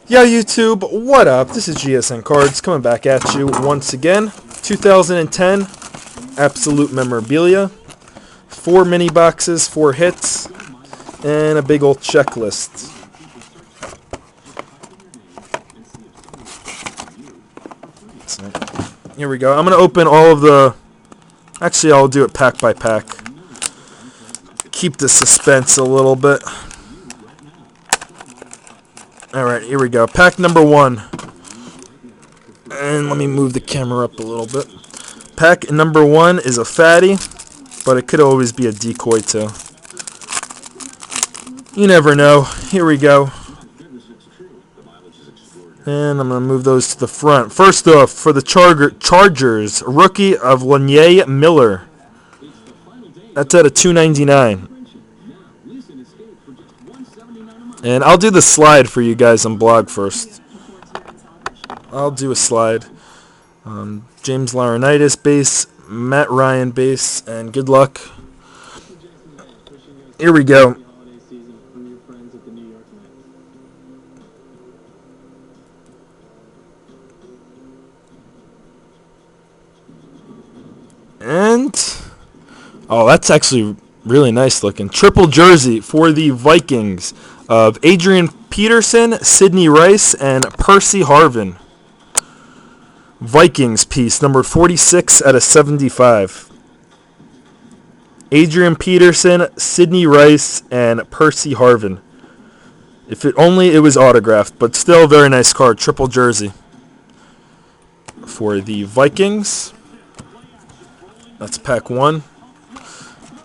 Yo YouTube, what up? This is GSNCards coming back at you once again. 2010 Absolute Memorabilia. 4 mini boxes, 4 hits, and a big old checklist. So, here we go. I'm going to open all of the... Actually, I'll do it pack by pack. Keep the suspense a little bit. Alright, here we go. Pack number 1. And let me move the camera up a little bit. Pack number 1 is a fatty, but it could always be a decoy too. You never know. Here we go. And I'm going to move those to the front. First off, for the Chargers, rookie of Lanye Miller. That's at a $2.99. And I'll do the slide for you guys on blog first. I'll do a slide. James Laurinaitis base, Matt Ryan base, and good luck. Here we go. And, oh, that's actually really nice looking. Triple jersey for the Vikings of Adrian Peterson, Sidney Rice, and Percy Harvin. Vikings piece, number 46 out of 75. Adrian Peterson, Sidney Rice, and Percy Harvin. If it only it was autographed, but still a very nice card. Triple jersey for the Vikings. That's pack 1.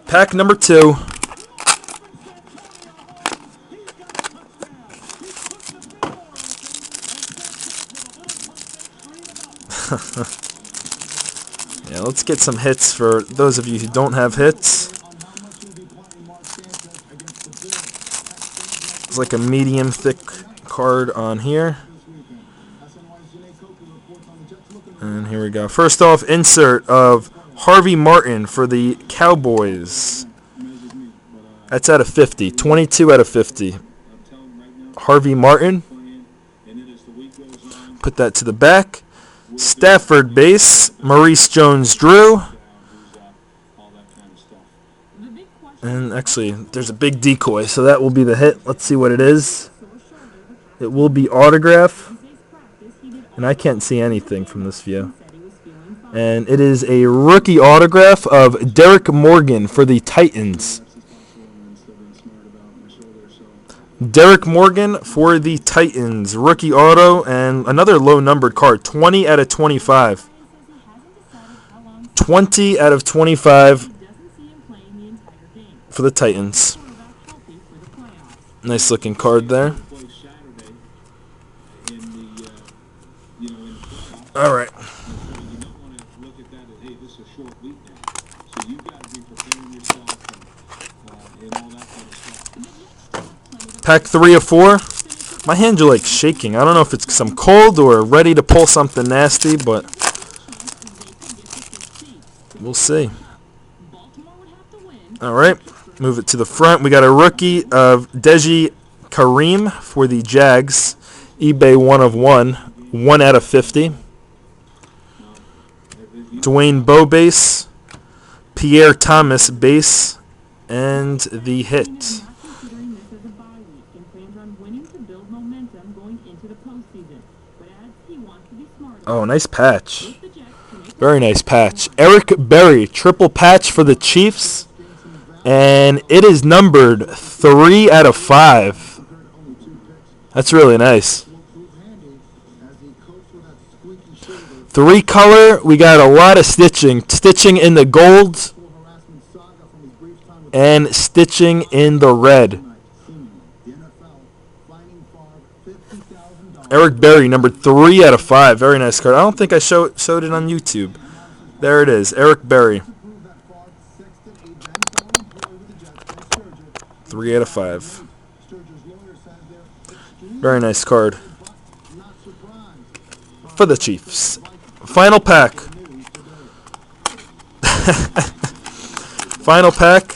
Pack number 2. Yeah, let's get some hits for those of you who don't have hits. It's like a medium thick card on here. And here we go. First off, insert of Harvey Martin for the Cowboys. That's out of 50. 22 out of 50. Harvey Martin. Put that to the back. Stafford base, Maurice Jones-Drew. And actually, there's a big decoy, so that will be the hit. Let's see what it is. It will be autograph. And I can't see anything from this view. And it is a rookie autograph of Derek Morgan for the Titans. Derek Morgan for the Titans. Rookie auto and another low-numbered card. 20 out of 25. 20 out of 25 for the Titans. Nice looking card there. Alright. Pack 3 of 4. My hands are like shaking. I don't know if it's because I'm cold or ready to pull something nasty, but we'll see. Alright, move it to the front. We got a rookie of Deji Kareem for the Jags. eBay 1 of 1. 1 out of 50. Dwayne Bowe base. Pierre Thomas base. And the hit. Oh, nice patch. Very nice patch. Eric Berry, triple patch for the Chiefs. And it is numbered 3 out of 5. That's really nice. 3 color. We got a lot of stitching. Stitching in the gold. And stitching in the red. Eric Berry, number 3 out of 5. Very nice card. I don't think I showed it on YouTube. There it is. Eric Berry. 3 out of 5. Very nice card. For the Chiefs. Final pack. Final pack.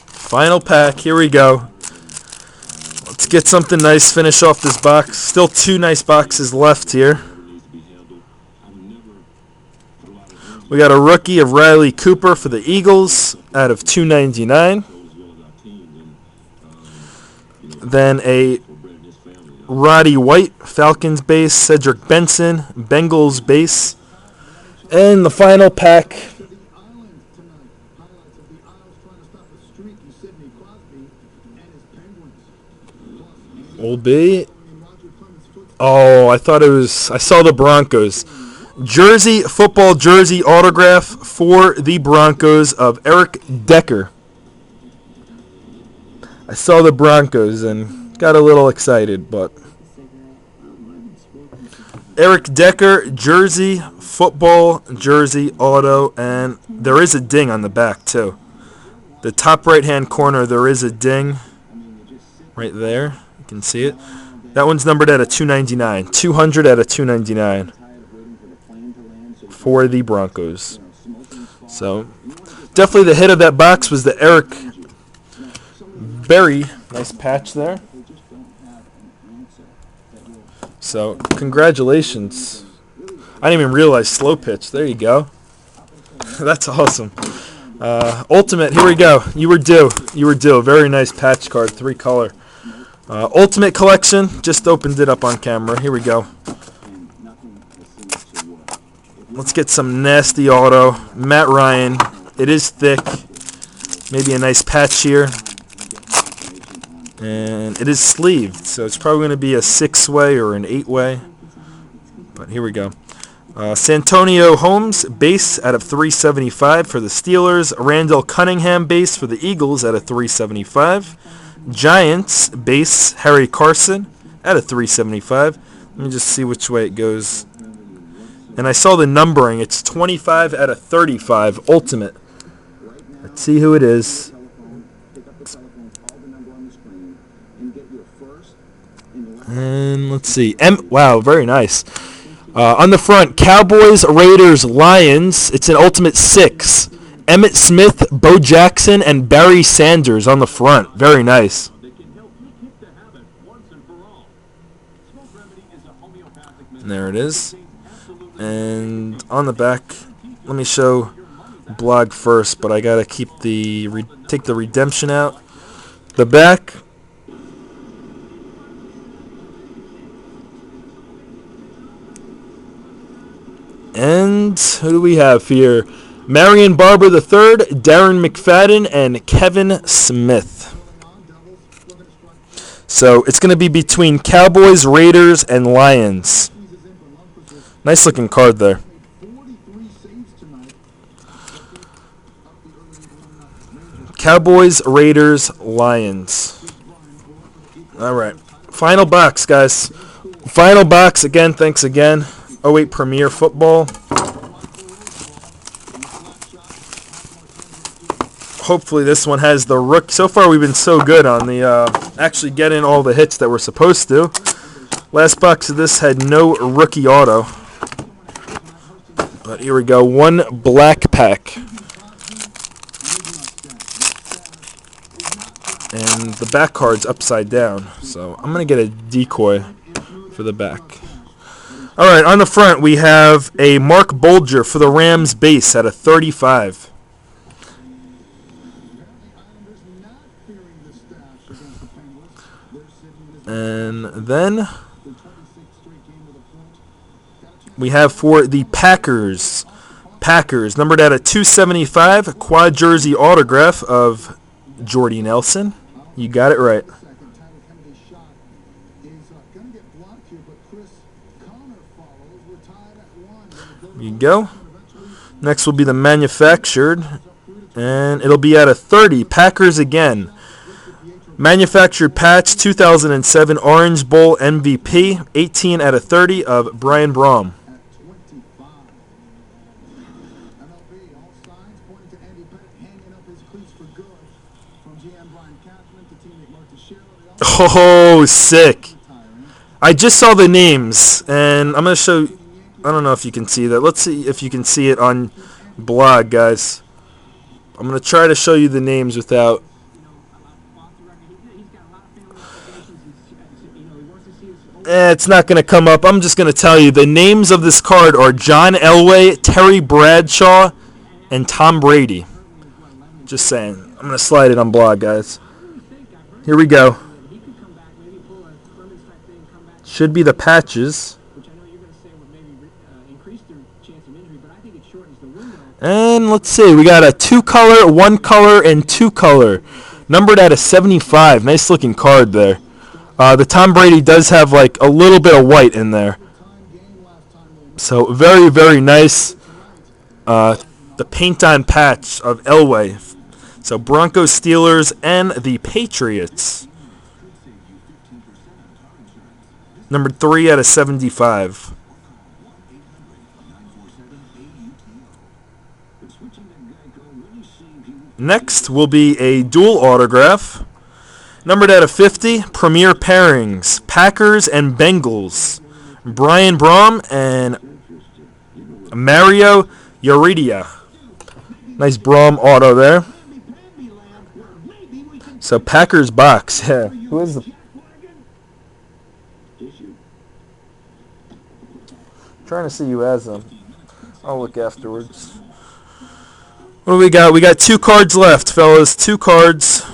Final pack. Here we go. get something nice, finish off this box. Still 2 nice boxes left here. We got a rookie of Riley Cooper for the Eagles out of 299. Then a Roddy White, Falcons base, Cedric Benson, Bengals base. And the final pack will be, I saw the Broncos. Jersey, football jersey autograph for the Broncos of Eric Decker. I saw the Broncos and got a little excited, but Eric Decker, jersey, football jersey auto, and there is a ding on the back too. The top right-hand corner, there is a ding right there. You can see it. That one's numbered at a 299. 200 at a 299 for the Broncos. So, definitely the hit of that box was the Eric Berry. Nice patch there. So, congratulations. I didn't even realize slow pitch. There you go. That's awesome. Ultimate, here we go. You were due. You were due. Very nice patch card, 3-color. Ultimate Collection. Just opened it up on camera. Here we go. Let's get some nasty auto. Matt Ryan. It is thick. Maybe a nice patch here. And it is sleeved, so it's probably going to be a 6-way or an 8-way. But here we go. Santonio Holmes, base out of 375 for the Steelers. Randall Cunningham, base for the Eagles at a 375. Giants, base Harry Carson at a 375. Let me just see which way it goes. And I saw the numbering. It's 25 out of 35, ultimate. Let's see who it is. And let's see. Wow, very nice. On the front, Cowboys, Raiders, Lions. It's an ultimate 6. Emmitt Smith, Bo Jackson, and Barry Sanders on the front. Very nice. And there it is. And on the back, let me show blog first, but I gotta keep take the redemption out. The back. And who do we have here? Marion Barber III, Darren McFadden, and Kevin Smith. So it's going to be between Cowboys, Raiders, and Lions. Nice looking card there. Cowboys, Raiders, Lions. All right. Final box, guys. Final box again. Thanks again. 08 Premier Football. Hopefully this one has the rook. So far we've been so good on the actually getting all the hits that we're supposed to. Last box of this had no rookie auto. But here we go. One black pack. And the back card's upside down. So I'm going to get a decoy for the back. All right, on the front, we have a Mark Bolger for the Rams base at a 35. And then we have for the Packers, numbered at a 275, quad jersey autograph of Jordy Nelson. You got it right. There you go. Next will be the manufactured, and it'll be at a 30. Packers again. Manufactured patch, 2007 Orange Bowl MVP, 18 out of 30 of Brian Brom. Oh, sick. I just saw the names, and I'm going to show... I don't know if you can see that. Let's see if you can see it on blog, guys. I'm going to try to show you the names without... It's not going to come up. I'm just going to tell you. The names of this card are John Elway, Terry Bradshaw, and Tom Brady. Just saying. I'm going to slide it on blog, guys. Here we go. Should be the patches. And let's see. We got a 2-color, 1-color, and 2-color. Numbered out of 75. Nice looking card there. The Tom Brady does have like a little bit of white in there. So very, very nice. The paint-on patch of Elway. So Broncos, Steelers, and the Patriots. Number 3 out of 75. Next will be a dual autograph. Numbered out of 50, Premier Pairings, Packers and Bengals. Brian Brom and Mario Uridia. Nice Brom auto there. So Packers box. Yeah. Who is the? Trying to see who has them. I'll look afterwards. What do we got? We got 2 cards left, fellas. 2 cards.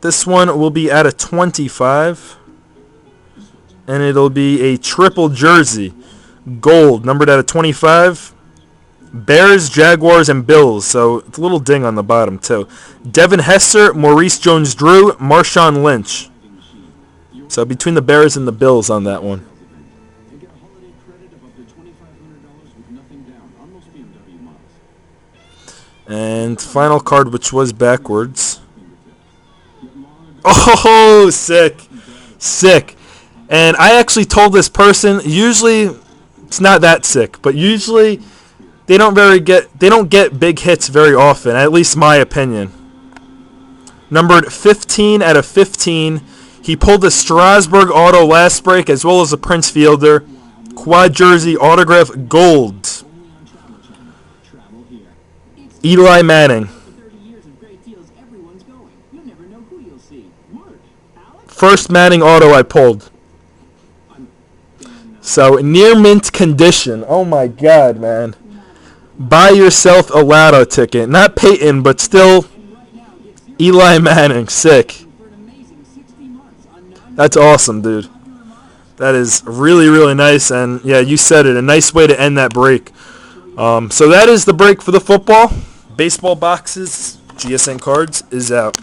This one will be out of 25. And it'll be a triple jersey. Gold, numbered out of 25. Bears, Jaguars, and Bills. So it's a little ding on the bottom, too. Devin Hester, Maurice Jones-Drew, Marshawn Lynch. So between the Bears and the Bills on that one. And final card, which was backwards. Oh, sick. Sick. And I actually told this person, usually it's not that sick, but usually they don't get big hits very often, at least my opinion. Numbered 15 out of 15. He pulled the Strasburg auto last break as well as the Prince Fielder. Quad jersey autograph gold. Eli Manning. First Manning auto I pulled. So, near mint condition. Oh my god, man. Buy yourself a lotto ticket. Not Peyton, but still Eli Manning. Sick. That's awesome, dude. That is really, really nice. And, yeah, you said it. A nice way to end that break. So that is the break for the football. Baseball boxes, GSN Cards is out.